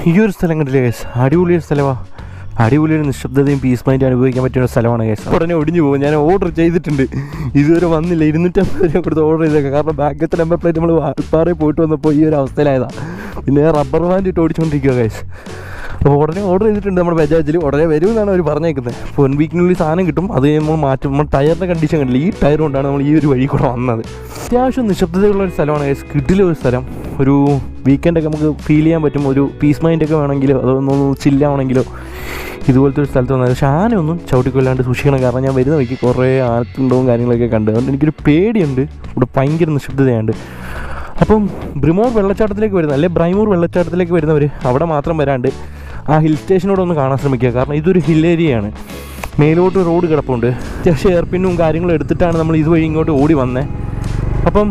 ഈ ഒരു സ്ഥലം കണ്ടില്ലേ ഗൈസ്, അടിപൊളിയൊരു സ്ഥലമാണ്. അടിപൊളിയൊരു നിശബ്ദതയും പീസ് മൈൻഡ് അനുഭവിക്കാൻ പറ്റിയ ഒരു സ്ഥലമാണ് ഗൈസ്. ഉടനെ ഒടിഞ്ഞു പോകും. ഞാൻ ഓർഡർ ചെയ്തിട്ടുണ്ട്, ഇതുവരെ വന്നില്ല. 250 രൂപ കൊടുത്ത് ഓർഡർ ചെയ്തേക്കാം. കാരണം ബാക്കത്തെ നമ്പർ പ്ലേറ്റ് നമ്മൾ വാൽപ്പാറയിൽ പോയിട്ട് വന്നപ്പോൾ ഈ ഒരു അവസ്ഥയിലായതാണ്. പിന്നെ റബ്ബർ ബാൻഡ് ഇട്ട് ഓടിച്ചുകൊണ്ടിരിക്കുക ഗൈസ്. അപ്പോൾ ഉടനെ ഓർഡർ ചെയ്തിട്ടുണ്ട് നമ്മുടെ ബജാജിൽ. ഉടനെ വരുമെന്നാണ് അവർ പറഞ്ഞേക്കുന്നത്. 1 വീക്കിനുള്ളിൽ സാധനം കിട്ടും. അത് നമ്മൾ മാറ്റും. നമ്മൾ ടയറിൻ്റെ കണ്ടീഷൻ കണ്ടില്ല, ഈ ടയർ കൊണ്ടാണ് നമ്മൾ ഈ ഒരു വഴി കൂടെ വന്നത്. അത്യാവശ്യം നിശബ്ദതയുള്ള ഒരു സ്ഥലമാണ് ഗൈസ്, കിടിലൊരു സ്ഥലം. ഒരു വീക്കെൻഡൊക്കെ നമുക്ക് ഫീൽ ചെയ്യാൻ പറ്റും. ഒരു പീസ് മൈൻഡൊക്കെ വേണമെങ്കിലോ അതൊന്ന് ചില്ലാവണമെങ്കിലോ ഇതുപോലത്തെ ഒരു സ്ഥലത്ത് വന്നത്. പക്ഷേ ആനയൊന്നും ചവിട്ടിക്കൊല്ലാണ്ട് സൂക്ഷിക്കണം. കാരണം ഞാൻ വരുന്ന വഴിക്ക് കുറേ ആനത്തുണ്ടവും കാര്യങ്ങളൊക്കെ കണ്ട്. അതുകൊണ്ട് എനിക്കൊരു പേടിയുണ്ട്. ഇവിടെ ഭയങ്കര നിശബ്ദതയുണ്ട്. അപ്പം ബ്രിമോർ വെള്ളച്ചാട്ടത്തിലേക്ക് വരുന്ന, അല്ലെങ്കിൽ ബ്രൈമൂർ വെള്ളച്ചാട്ടത്തിലേക്ക് വരുന്നവർ അവിടെ മാത്രം വരാണ്ട് ആ ഹിൽ സ്റ്റേഷനോട് ഒന്ന് കാണാൻ ശ്രമിക്കുക. കാരണം ഇതൊരു ഹിൽ ഏരിയയാണ്. മേലോട്ട് റോഡ് കിടപ്പുണ്ട്. അത്യാവശ്യം എയർപിന്നും കാര്യങ്ങളും എടുത്തിട്ടാണ് നമ്മൾ ഇതുവഴി ഇങ്ങോട്ട് ഓടി വന്നത്. അപ്പം